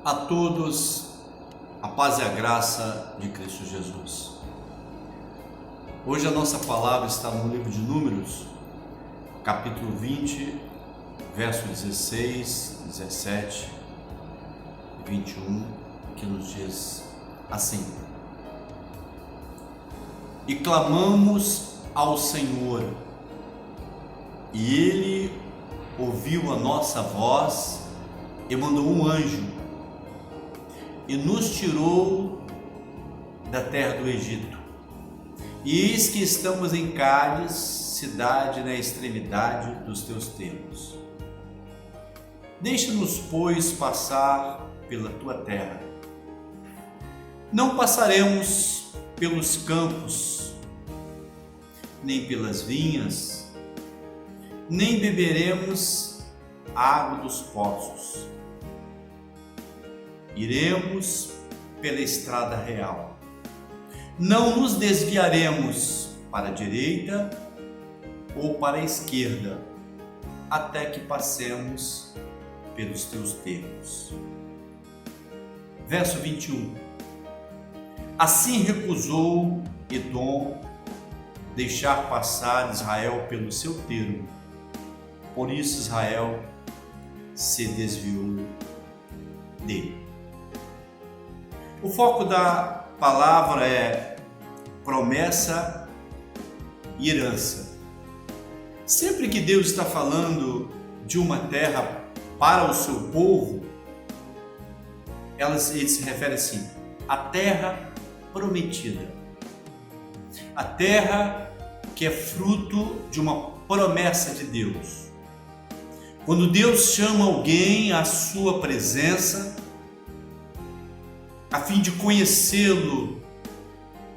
A todos, a paz e a graça de Cristo Jesus. Hoje a nossa palavra está no livro de Números, capítulo 20, verso 16, 17 e 21, que nos diz assim: E clamamos ao Senhor, e Ele ouviu a nossa voz e mandou um anjo, e nos tirou da terra do Egito. E eis que estamos em Cádiz, cidade na extremidade dos teus termos. Deixa-nos, pois, passar pela tua terra. Não passaremos pelos campos, nem pelas vinhas, nem beberemos água dos poços. Iremos pela estrada real. Não nos desviaremos para a direita ou para a esquerda, até que passemos pelos teus termos. Verso 21. Assim recusou Edom deixar passar Israel pelo seu termo. Por isso Israel se desviou dele. O foco da palavra é promessa e herança. Sempre que Deus está falando de uma terra para o seu povo, ele se refere assim: a terra prometida, a terra que é fruto de uma promessa de Deus. Quando Deus chama alguém à sua presença, a fim de conhecê-lo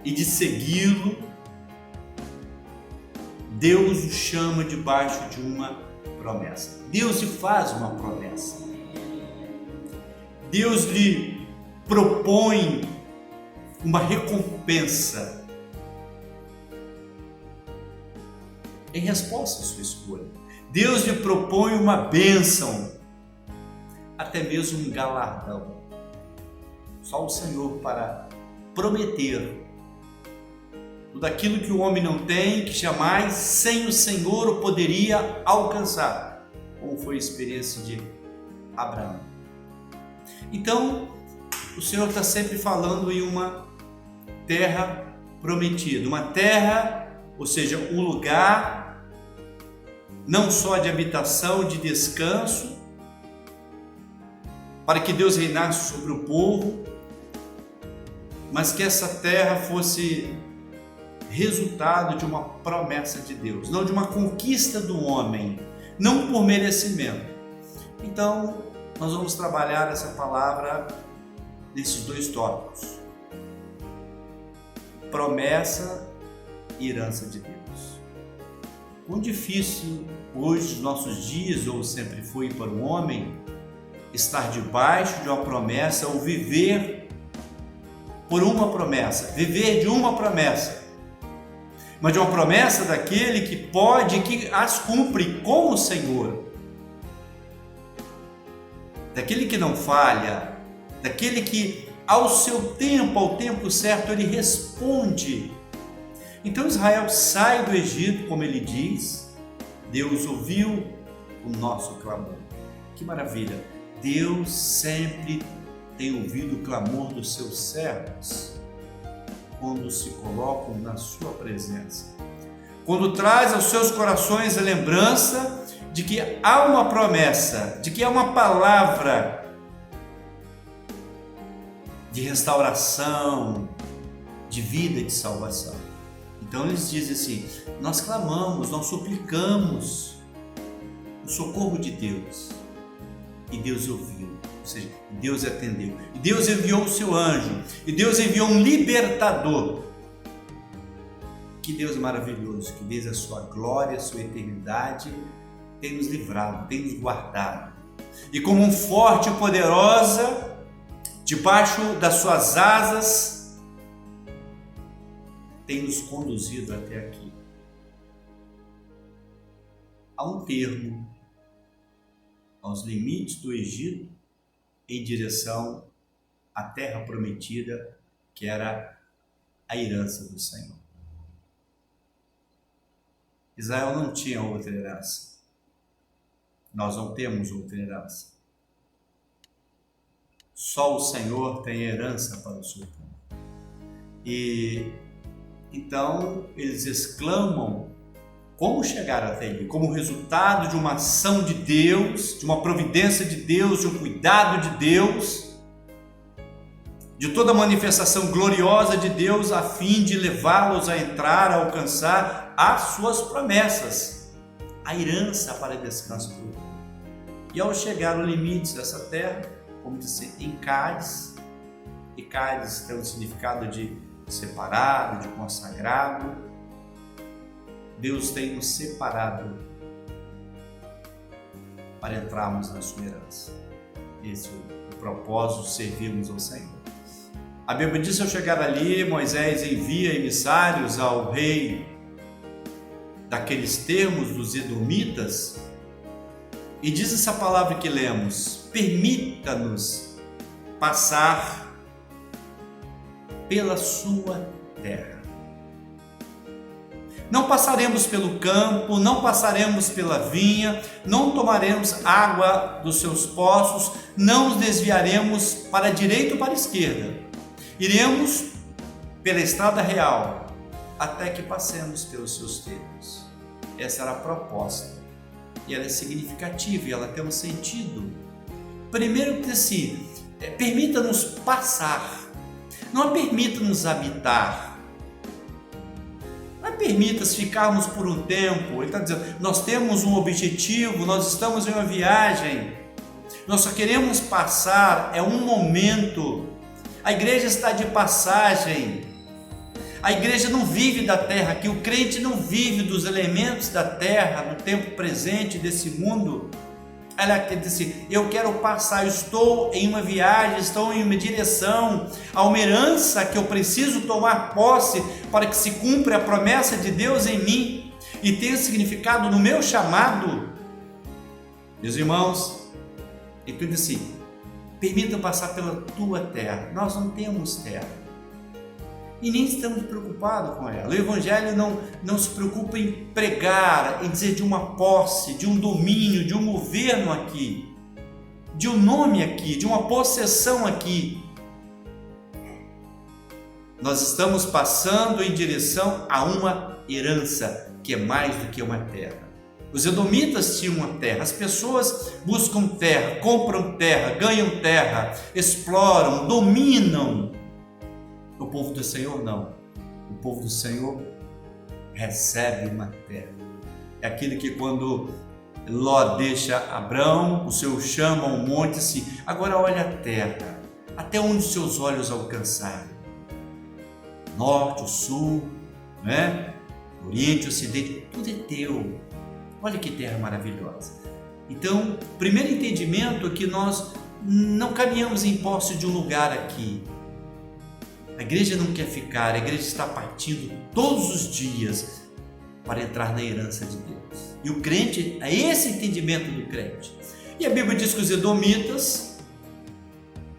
e de segui-lo, Deus o chama debaixo de uma promessa. Deus lhe faz uma promessa. Deus lhe propõe uma recompensa em resposta à sua escolha. Deus lhe propõe uma bênção, até mesmo um galardão. Só o Senhor para prometer tudo aquilo que o homem não tem, que jamais sem o Senhor o poderia alcançar, como foi a experiência de Abraão. Então, o Senhor está sempre falando em uma terra prometida, uma terra, ou seja, um lugar não só de habitação, de descanso, para que Deus reinasse sobre o povo, mas que essa terra fosse resultado de uma promessa de Deus, não de uma conquista do homem, não por merecimento. Então, nós vamos trabalhar essa palavra nesses dois tópicos: promessa e herança de Deus. Quão difícil hoje, nos nossos dias, ou sempre foi para o homem, estar debaixo de uma promessa ou viver por uma promessa, viver de uma promessa, mas de uma promessa daquele que pode, que as cumpre com o Senhor, daquele que não falha, daquele que ao seu tempo, ao tempo certo, ele responde. Então Israel sai do Egito, como ele diz, Deus ouviu o nosso clamor. Que maravilha! Deus sempre tem ouvido o clamor dos seus servos quando se colocam na sua presença, quando traz aos seus corações a lembrança de que há uma promessa, de que há uma palavra de restauração, de vida, de salvação. Então eles dizem assim: nós clamamos, nós suplicamos o socorro de Deus, e Deus ouviu, ou seja, Deus atendeu, e Deus enviou o seu anjo, e Deus enviou um libertador. Que Deus maravilhoso, que desde a sua glória, a sua eternidade, tem nos livrado, tem nos guardado, e como um forte e poderosa, debaixo das suas asas, tem nos conduzido até aqui. Há um termo aos limites do Egito em direção à terra prometida, que era a herança do Senhor. Israel não tinha outra herança. Nós não temos outra herança. Só o Senhor tem herança para o seu povo. E então eles exclamam como chegar até ele, como resultado de uma ação de Deus, de uma providência de Deus, de um cuidado de Deus, de toda a manifestação gloriosa de Deus, a fim de levá-los a entrar, a alcançar as suas promessas, a herança para descanso do povo. E ao chegar aos limites dessa terra, como disse, em Cádiz, e Cádiz tem o significado de separado, de consagrado, Deus tem nos separado para entrarmos na sua herança. Esse é o propósito de servirmos ao Senhor. A Bíblia diz: ao chegar ali, Moisés envia emissários ao rei daqueles termos, dos edomitas, e diz essa palavra que lemos: permita-nos passar pela sua terra. Não passaremos pelo campo, não passaremos pela vinha, não tomaremos água dos seus poços, não nos desviaremos para a direita ou para a esquerda. Iremos pela estrada real, até que passemos pelos seus termos. Essa era a proposta. E ela é significativa e ela tem um sentido. Primeiro que assim, permita-nos passar, não permita-nos habitar. Não permita-nos ficarmos por um tempo. Ele está dizendo, nós temos um objetivo, nós estamos em uma viagem, nós só queremos passar, é um momento. A igreja está de passagem. A igreja não vive da terra aqui, o crente não vive dos elementos da terra, no tempo presente desse mundo. Ela disse, eu quero passar, eu estou em uma viagem, estou em uma direção, a uma herança que eu preciso tomar posse para que se cumpra a promessa de Deus em mim e tenha significado no meu chamado. Meus irmãos, ele disse assim, permita passar pela tua terra. Nós não temos terra e nem estamos preocupados com ela. O Evangelho não se preocupa em pregar, em dizer de uma posse, de um domínio, de um governo aqui, de um nome aqui, de uma possessão aqui. Nós estamos passando em direção a uma herança que é mais do que uma terra. Os edomitas tinham uma terra, as pessoas buscam terra, compram terra, ganham terra, exploram, dominam. O povo do Senhor não. O povo do Senhor recebe uma terra. É aquele que quando Ló deixa Abrão, o Senhor chama um monte assim, agora olha a terra, até onde os seus olhos alcançarem. Norte, o sul, né? Oriente, ocidente, tudo é teu. Olha que terra maravilhosa. Então, o primeiro entendimento é que nós não caminhamos em posse de um lugar aqui. A igreja não quer ficar, a igreja está partindo todos os dias para entrar na herança de Deus. E o crente, é esse entendimento do crente. E a Bíblia diz que os edomitas,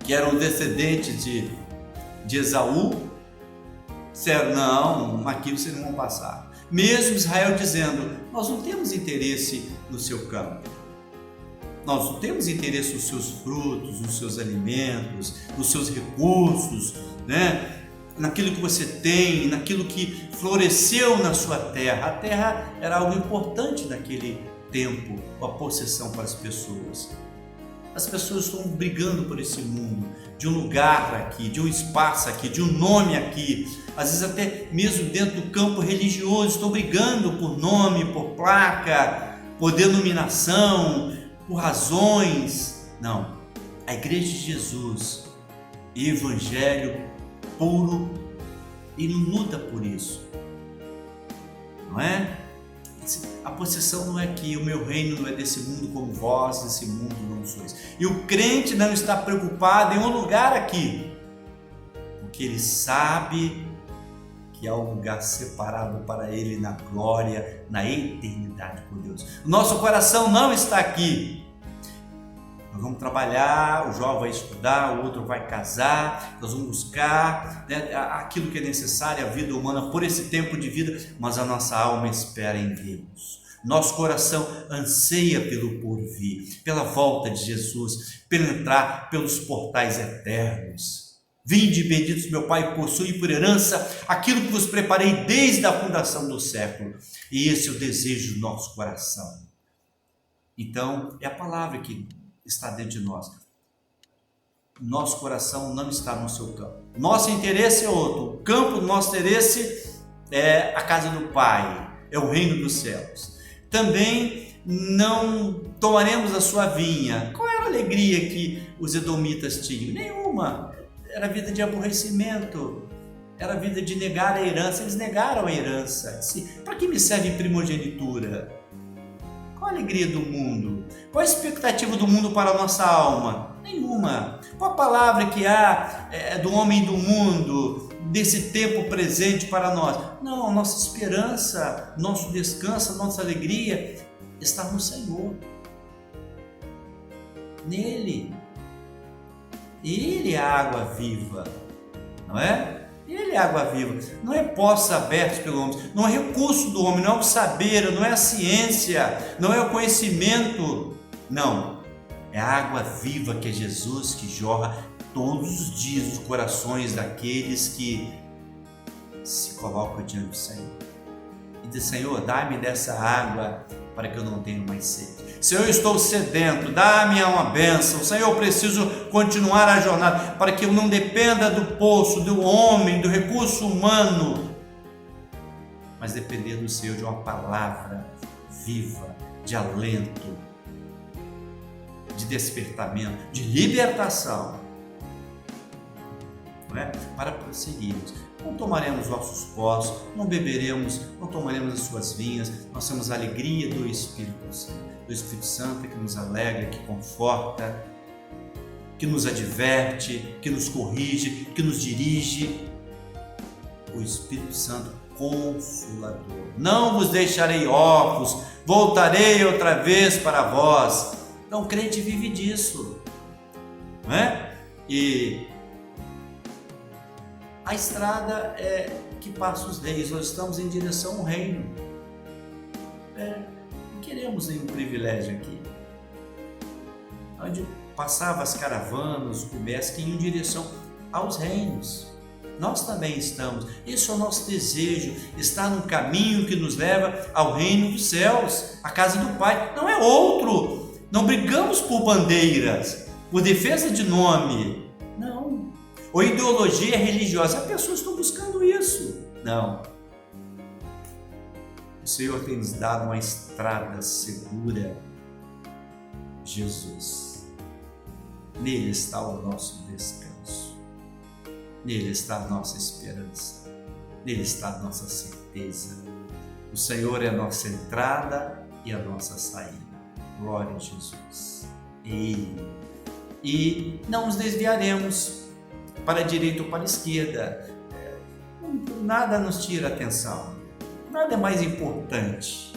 que eram descendentes de Esaú, disseram, não, aqui vocês não vão passar. Mesmo Israel dizendo, nós não temos interesse no seu campo. Nós não temos interesse nos seus frutos, nos seus alimentos, nos seus recursos, né? Naquilo que você tem, naquilo que floresceu na sua terra. A terra era algo importante naquele tempo, a possessão para as pessoas. As pessoas estão brigando por esse mundo, de um lugar aqui, de um espaço aqui, de um nome aqui. Às vezes até mesmo dentro do campo religioso, estão brigando por nome, por placa, por denominação, por razões. Não, a igreja de Jesus, evangelho puro, e não luta por isso, não é? A possessão não é aqui, o meu reino não é desse mundo como vós, desse mundo não sois. E o crente não está preocupado em um lugar aqui, porque ele sabe que há um lugar separado para ele na glória, na eternidade com Deus. O nosso coração não está aqui. Nós vamos trabalhar, o jovem vai estudar, o outro vai casar, nós vamos buscar, né, aquilo que é necessário, a vida humana por esse tempo de vida, mas a nossa alma espera em Deus. Nosso coração anseia pelo porvir, pela volta de Jesus, pelo entrar pelos portais eternos. Vinde, benditos meu Pai, possui por herança aquilo que vos preparei desde a fundação do século. E esse é o desejo do nosso coração. Então, é a palavra que está dentro de nós. Nosso coração não está no seu campo. Nosso interesse é outro. O campo do nosso interesse é a casa do Pai, é o reino dos céus. Também não tomaremos a sua vinha. Qual era a alegria que os edomitas tinham? Nenhuma. Era vida de aborrecimento, era vida de negar a herança. Eles negaram a herança. Para que me serve primogenitura? Qual a alegria do mundo? Qual a expectativa do mundo para a nossa alma? Nenhuma. Qual a palavra que há do homem do mundo, desse tempo presente para nós? Não, nossa esperança, nosso descanso, nossa alegria está no Senhor. Nele. Ele é a água viva, não é? Ele é a água viva, não é poços abertos pelo homem, não é recurso do homem, não é o saber, não é a ciência, não é o conhecimento, não, é a água viva que é Jesus, que jorra todos os dias nos corações daqueles que se colocam diante do Senhor. E diz: Senhor, dá-me dessa água para que eu não tenha mais sede. Senhor, eu estou sedento, dá-me uma bênção. Senhor, eu preciso continuar a jornada para que eu não dependa do poço, do homem, do recurso humano, mas depender do Senhor, de uma palavra viva, de alento, de despertamento, de libertação, não é? Para prosseguirmos. Não tomaremos vossos poços, não beberemos, não tomaremos as suas vinhas. Nós temos a alegria do Espírito Santo, que nos alegra, que conforta, que nos adverte, que nos corrige, que nos dirige. O Espírito Santo Consolador. Não vos deixarei órfãos, voltarei outra vez para vós. Então o crente vive disso, não é? E a estrada é que passa os reis, nós estamos em direção ao reino. Não queremos nenhum privilégio aqui. Onde passavam as caravanas, o comércio, que iam em direção aos reinos. Nós também estamos. Esse é o nosso desejo, estar num caminho que nos leva ao reino dos céus, a casa do Pai. Não é outro. Não brigamos por bandeiras, por defesa de nome. Não. Ou ideologia religiosa. As pessoas estão buscando isso. Não. O Senhor tem nos dado uma estrada segura. Jesus. Nele está o nosso descanso. Nele está a nossa esperança. Nele está a nossa certeza. O Senhor é a nossa entrada e a nossa saída. Glória a Jesus. E não nos desviaremos para a direita ou para a esquerda. Nada nos tira a atenção. Nada é mais importante.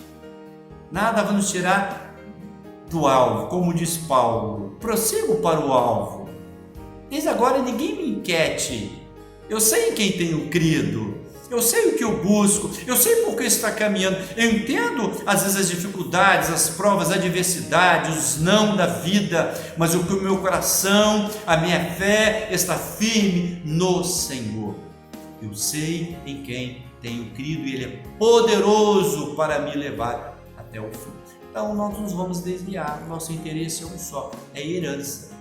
Nada vai nos tirar do alvo, como diz Paulo. Prossigo para o alvo. Desde agora ninguém me inquiete. Eu sei em quem tenho crido. Eu sei o que eu busco. Eu sei por que está caminhando. Eu entendo às vezes as dificuldades, as provas, a adversidade, os não da vida. Mas o que o meu coração, a minha fé está firme no Senhor. Eu sei em quem tenho crido e Ele é poderoso para me levar até o fim. Então nós nos vamos desviar. Nosso interesse é um só, é a herança.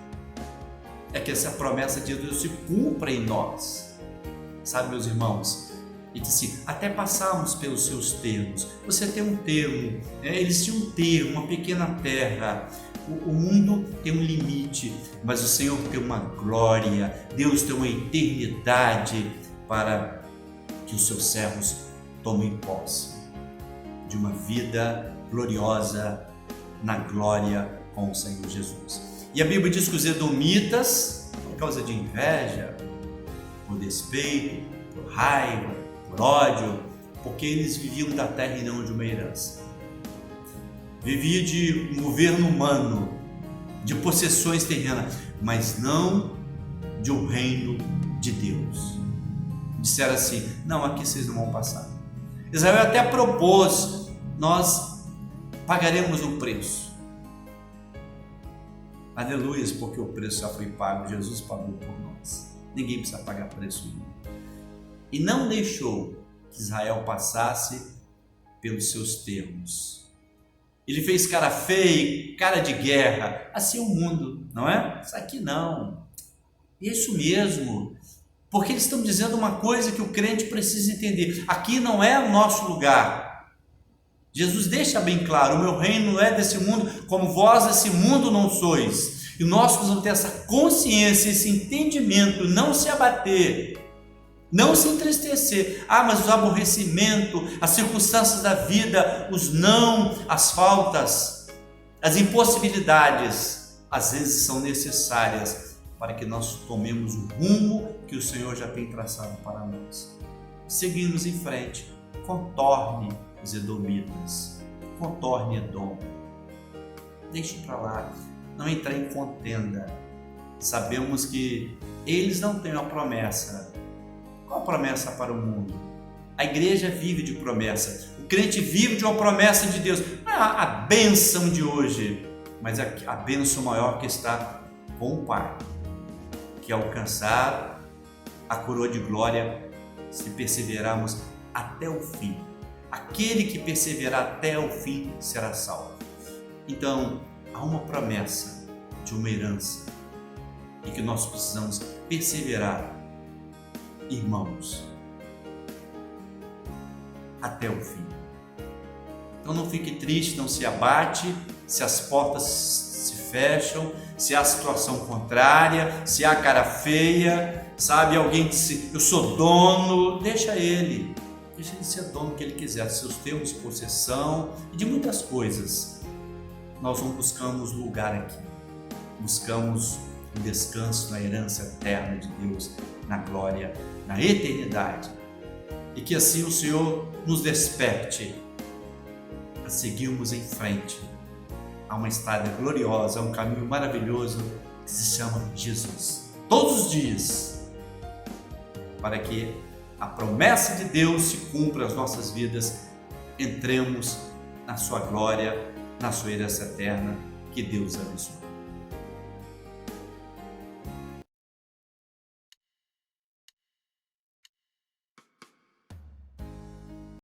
É que essa promessa de Deus se cumpra em nós. Sabe, meus irmãos? E disse, até passarmos pelos seus termos. Você tem um termo, né? Eles tinham um termo, uma pequena terra. O mundo tem um limite, mas o Senhor tem uma glória. Deus tem uma eternidade para que os seus servos tomem posse de uma vida gloriosa na glória com o Senhor Jesus. E a Bíblia diz que os edomitas, por causa de inveja, por despeito, por raiva, por ódio, porque eles viviam da terra e não de uma herança. Vivia de um governo humano, de possessões terrenas, mas não de um reino de Deus. Disseram assim: não, aqui vocês não vão passar. Israel até propôs: nós pagaremos um preço. Aleluia, porque o preço já foi pago, Jesus pagou por nós. Ninguém precisa pagar preço nenhum. E não deixou que Israel passasse pelos seus termos. Ele fez cara feia, cara de guerra. Assim é o mundo, não é? Isso aqui não. Isso mesmo. Porque eles estão dizendo uma coisa que o crente precisa entender: aqui não é o nosso lugar. Jesus deixa bem claro: o meu reino não é desse mundo, como vós desse mundo não sois. E nós precisamos ter essa consciência, esse entendimento, não se abater, não se entristecer. Mas o aborrecimento, as circunstâncias da vida, os não, as faltas, as impossibilidades, às vezes são necessárias para que nós tomemos o rumo que o Senhor já tem traçado para nós. Seguimos em frente. Contorne os edomitas, contorne Edom, deixe para lá, não entrar em contenda. Sabemos que eles não têm uma promessa. Qual a promessa para o mundo? A igreja vive de promessa, o crente vive de uma promessa de Deus. Não é a bênção de hoje, mas a bênção maior que está com o Pai, que é alcançar a coroa de glória se perseverarmos até o fim. Aquele que perseverar até o fim será salvo. Então, há uma promessa de uma herança e que nós precisamos perseverar, irmãos, até o fim. Então não fique triste, não se abate se as portas se fecham, se há situação contrária, se há cara feia, sabe, alguém disse: eu sou dono. Deixa ele ser dono do que ele quiser, de seus termos, possessão e de muitas coisas. Nós não buscamos lugar aqui, buscamos um descanso na herança eterna de Deus, na glória, na eternidade. E que assim o Senhor nos desperte a seguirmos em frente a uma estrada gloriosa, a um caminho maravilhoso que se chama Jesus. Todos os dias, para que a promessa de Deus se cumpra nas nossas vidas, entremos na sua glória, na sua herança eterna. Que Deus abençoe.